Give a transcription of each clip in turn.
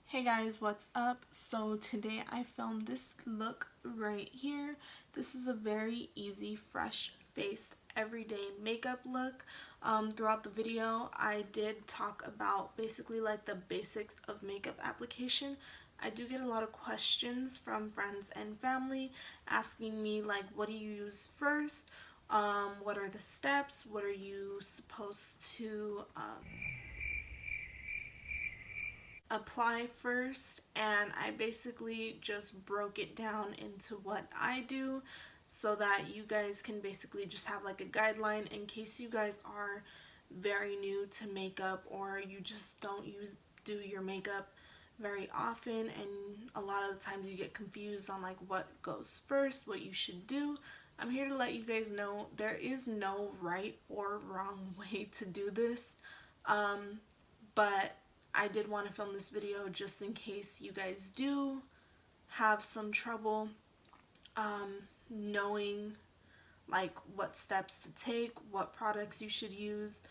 Hey guys, what's up? So today I filmed this look right here. This is a very easy, fresh faced, everyday makeup look. Throughout the video I did talk about basically like the basics of makeup application. I do get a lot of questions from friends and family asking me like, what do you use first? What are the steps? What are you supposed to apply first? And I basically just broke it down into what I do so that you guys can basically just have like a guideline in case you guys are very new to makeup or you just don't do your makeup very often, and a lot of the times you get confused on like what goes first, what you should do. I'm here to let you guys know there is no right or wrong way to do this, but I did want to film this video just in case you guys do have some trouble knowing like what steps to take, what products you should use.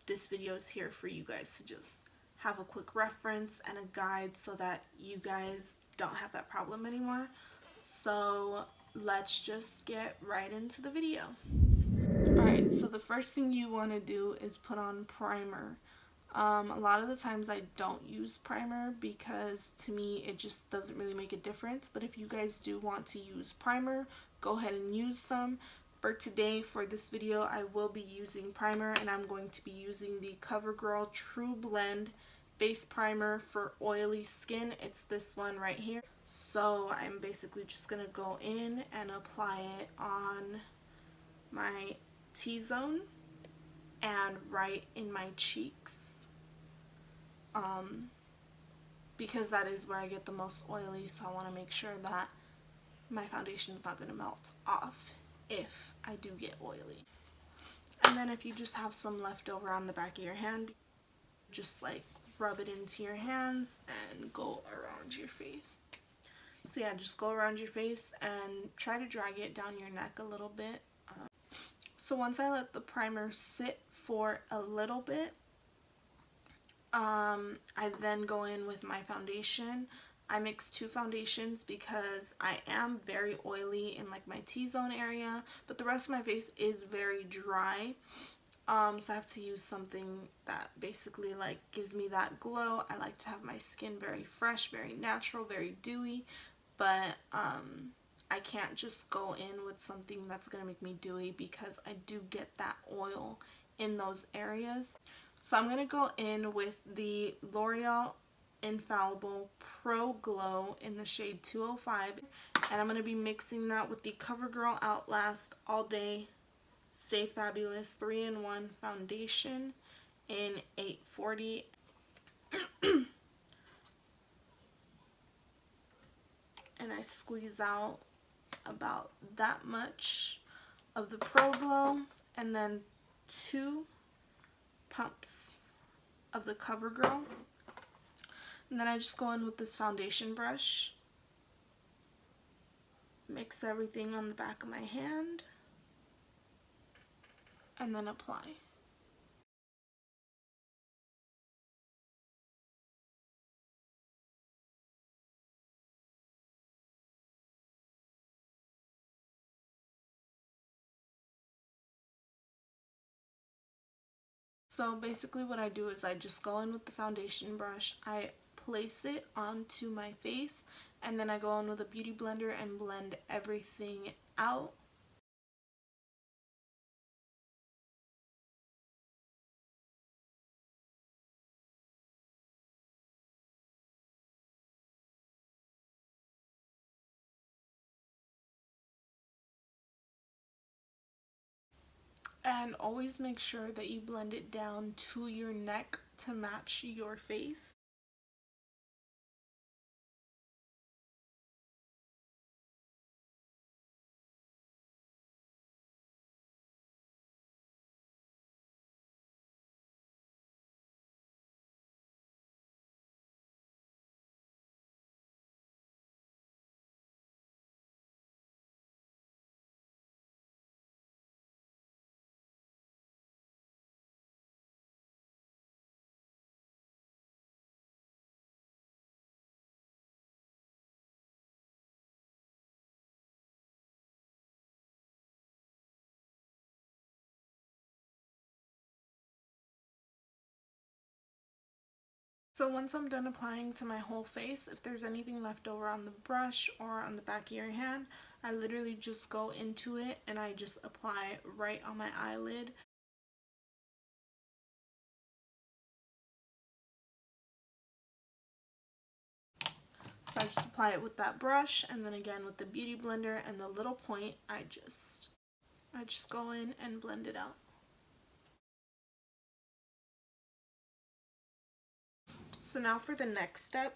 This video is here for you guys to just have a quick reference and a guide so that you guys don't have that problem anymore. So let's just get right into the video. Alright, so the first thing you want to do is put on primer. A lot of the times I don't use primer because to me it just doesn't really make a difference, but if you guys do want to use primer, go ahead and use some. For today, for this video, I will be using primer, and I'm going to be using the Covergirl True Blend Face Primer for oily skin. It's this one right here. So I'm basically just going to go in and apply it on my T-zone and right in my cheeks. Because that is where I get the most oily, so I want to make sure that my foundation is not going to melt off if I do get oily. And then if you just have some left over on the back of your hand, just like rub it into your hands and go around your face. So yeah, just go around your face and try to drag it down your neck a little bit. So once I let the primer sit for a little bit, I then go in with my foundation. I mix two foundations because I am very oily in like my T-zone area, but the rest of my face is very dry. So I have to use something that basically like gives me that glow. I like to have my skin very fresh, very natural, very dewy, but I can't just go in with something that's gonna make me dewy because I do get that oil in those areas. So I'm going to go in with the L'Oreal Infallible Pro Glow in the shade 205, and I'm going to be mixing that with the Covergirl Outlast All Day Stay Fabulous 3-in-1 Foundation in 840. And I squeeze out about that much of the Pro Glow, and then 2 pumps of the Covergirl, and then I just go in with this foundation brush, mix everything on the back of my hand, and then apply. So basically what I do is I just go in with the foundation brush, I place it onto my face, and then I go in with a beauty blender and blend everything out. And always make sure that you blend it down to your neck to match your face. So once I'm done applying to my whole face, if there's anything left over on the brush or on the back of your hand, I literally just go into it and I just apply it right on my eyelid. So I just apply it with that brush, and then again with the beauty blender and the little point, I just go in and blend it out. So now for the next step,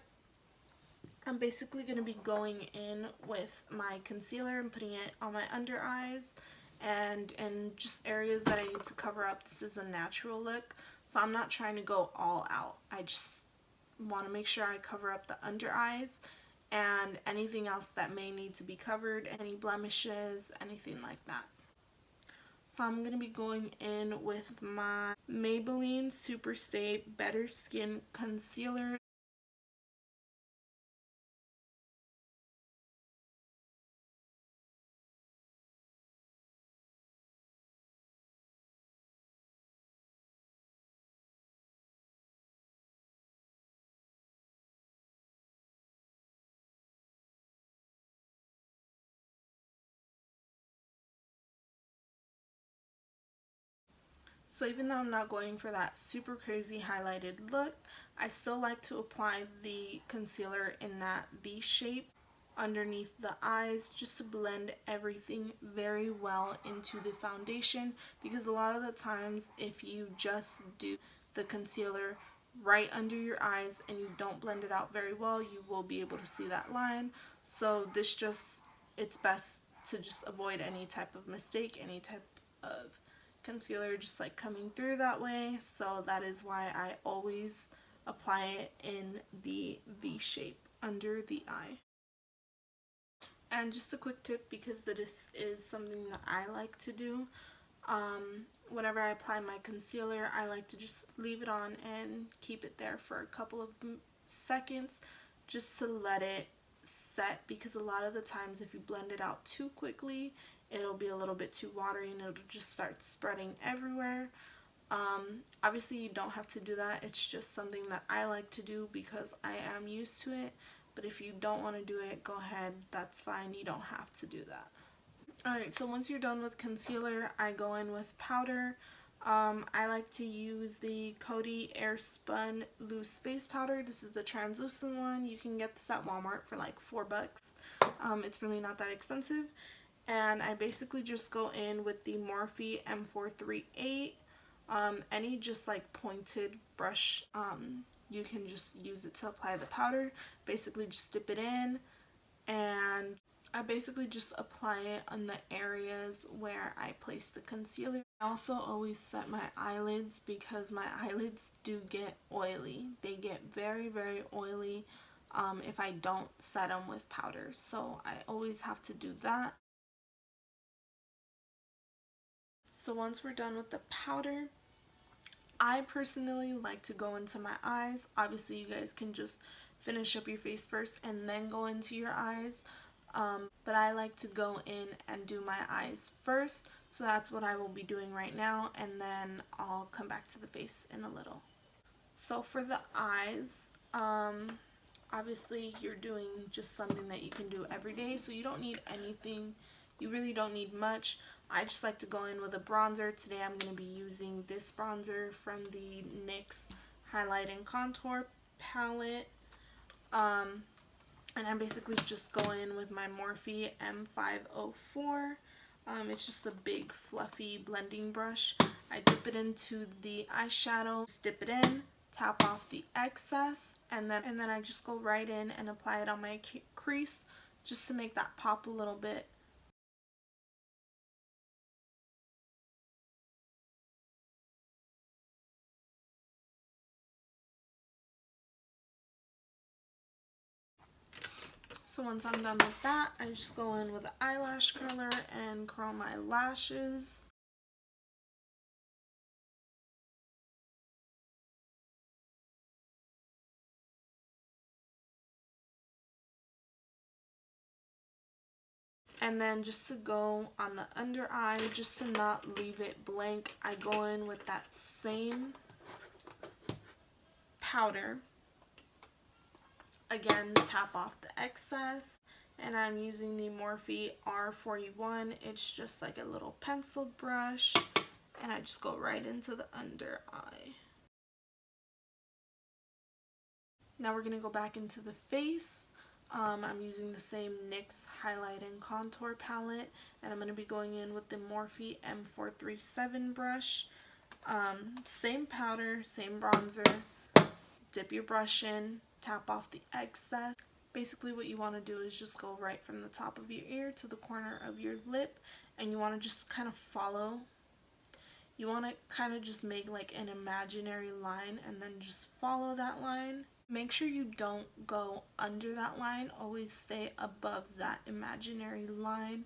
I'm basically going to be going in with my concealer and putting it on my under eyes and in just areas that I need to cover up. This is a natural look, so I'm not trying to go all out. I just want to make sure I cover up the under eyes and anything else that may need to be covered, any blemishes, anything like that. So I'm going to be going in with my Maybelline Superstay Better Skin Concealer. So even though I'm not going for that super crazy highlighted look, I still like to apply the concealer in that V shape underneath the eyes just to blend everything very well into the foundation, because a lot of the times if you just do the concealer right under your eyes and you don't blend it out very well, you will be able to see that line. So it's best to just avoid any type of mistake, any type of concealer just like coming through that way. So that is why I always apply it in the V shape under the eye. And just a quick tip, because this is something that I like to do, whenever I apply my concealer, I like to just leave it on and keep it there for a couple of seconds just to let it set, because a lot of the times if you blend it out too quickly, it'll be a little bit too watery and it'll just start spreading everywhere. Obviously you don't have to do that, it's just something that I like to do because I am used to it. But if you don't want to do it, go ahead, that's fine, you don't have to do that. Alright, so once you're done with concealer, I go in with powder. I like to use the Coty Airspun Loose Face Powder. This is the translucent one. You can get this at Walmart for like $4. It's really not that expensive. And I basically just go in with the Morphe M438. Any just like pointed brush, you can just use it to apply the powder. Basically just dip it in, and I basically just apply it on the areas where I place the concealer. I also always set my eyelids because my eyelids do get oily. They get very, very oily if I don't set them with powder. So I always have to do that. So once we're done with the powder, I personally like to go into my eyes. Obviously you guys can just finish up your face first and then go into your eyes. But I like to go in and do my eyes first. So that's what I will be doing right now, and then I'll come back to the face in a little. So for the eyes, obviously you're doing just something that you can do every day, so you don't need anything. You really don't need much. I just like to go in with a bronzer. Today I'm going to be using this bronzer from the NYX Highlight and Contour palette. And I'm basically just going in with my Morphe M504. It's just a big fluffy blending brush. I dip it into the eyeshadow, just dip it in, tap off the excess, and then I just go right in and apply it on my crease just to make that pop a little bit. So once I'm done with that, I just go in with an eyelash curler and curl my lashes. And then just to go on the under eye, just to not leave it blank, I go in with that same powder Again, tap off the excess. And I'm using the Morphe R41. It's just like a little pencil brush. And I just go right into the under eye. Now we're going to go back into the face. I'm using the same NYX highlight and contour palette, and I'm going to be going in with the Morphe M437 brush. Same powder, same bronzer. Dip your brush in, tap off the excess. Basically what you want to do is just go right from the top of your ear to the corner of your lip, and you want to just kind of follow. You want to kind of just make like an imaginary line and then just follow that line. Make sure you don't go under that line. Always stay above that imaginary line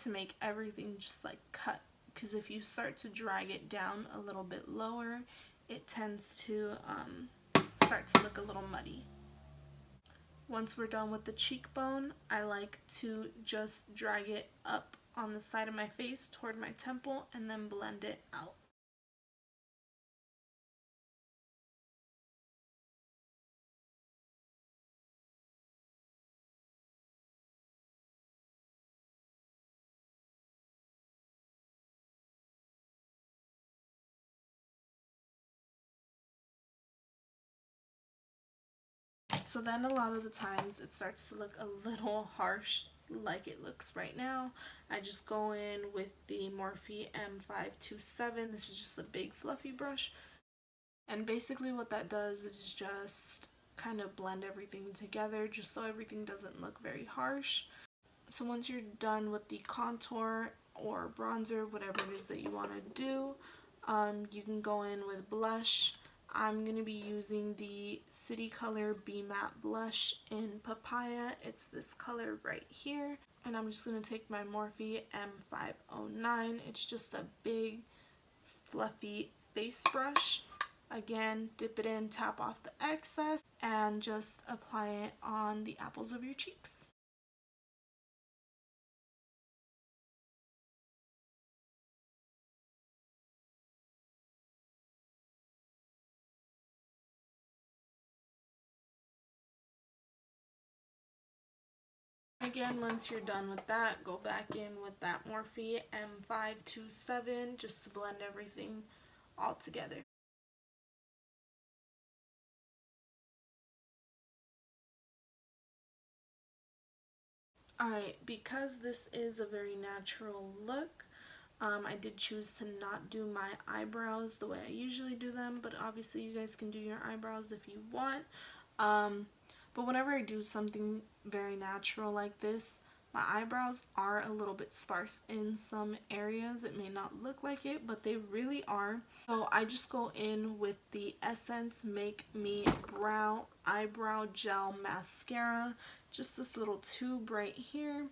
to make everything just like cut. Because if you start to drag it down a little bit lower, it tends to start to look a little muddy. Once we're done with the cheekbone, I like to just drag it up on the side of my face toward my temple and then blend it out. So then a lot of the times it starts to look a little harsh like it looks right now. I just go in with the Morphe M527. This is just a big fluffy brush. And basically what that does is just kind of blend everything together just so everything doesn't look very harsh. So once you're done with the contour or bronzer, whatever it is that you want to do, you can go in with blush. I'm going to be using the City Color Be Matte Blush in Papaya. It's this color right here. And I'm just going to take my Morphe M509. It's just a big, fluffy face brush. Again, dip it in, tap off the excess, and just apply it on the apples of your cheeks. Again, once you're done with that, go back in with that Morphe M527 just to blend everything all together. Alright, because this is a very natural look, I did choose to not do my eyebrows the way I usually do them, but obviously you guys can do your eyebrows if you want. But whenever I do something very natural like this, my eyebrows are a little bit sparse in some areas. It may not look like it, but they really are. So I just go in with the Essence Make Me Brow Eyebrow Gel Mascara. Just this little tube right here.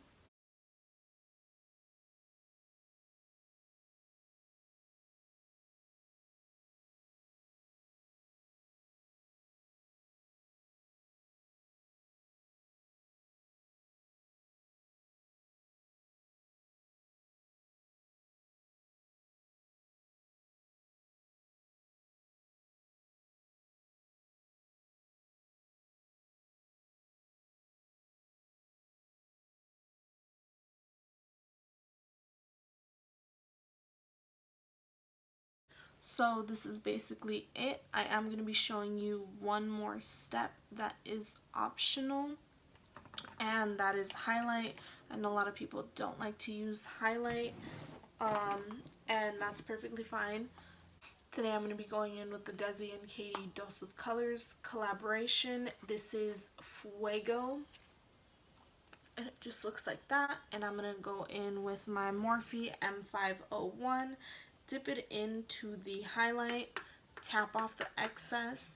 So this is basically it. I am going to be showing you one more step that is optional, and that is highlight. I know a lot of people don't like to use highlight, and that's perfectly fine. Today I'm going to be going in with the Desi and Katy Dose of Colors collaboration. This is Fuego, and it just looks like that. And I'm going to go in with my Morphe M501, dip it into the highlight, tap off the excess,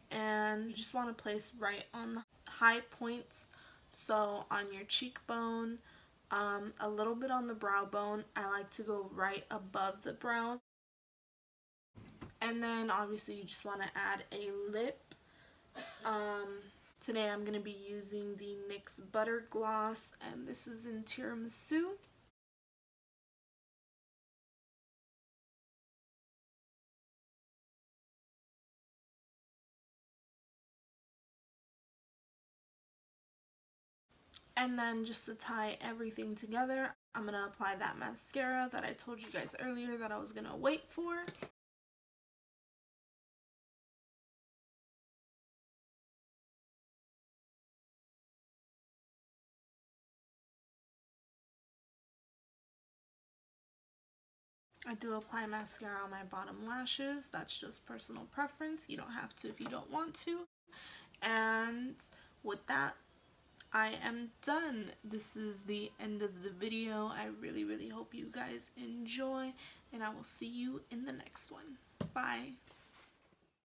and you just want to place right on the high points. So on your cheekbone, a little bit on the brow bone. I like to go right above the brows. And then obviously you just want to add a lip. Today I'm going to be using the NYX Butter Gloss, and this is in Tiramisu. And then just to tie everything together, I'm going to apply that mascara that I told you guys earlier that I was going to wait for. I do apply mascara on my bottom lashes. That's just personal preference. You don't have to if you don't want to. And with that, I am done. This is the end of the video. I really hope you guys enjoy, and I will see you in the next one. Bye.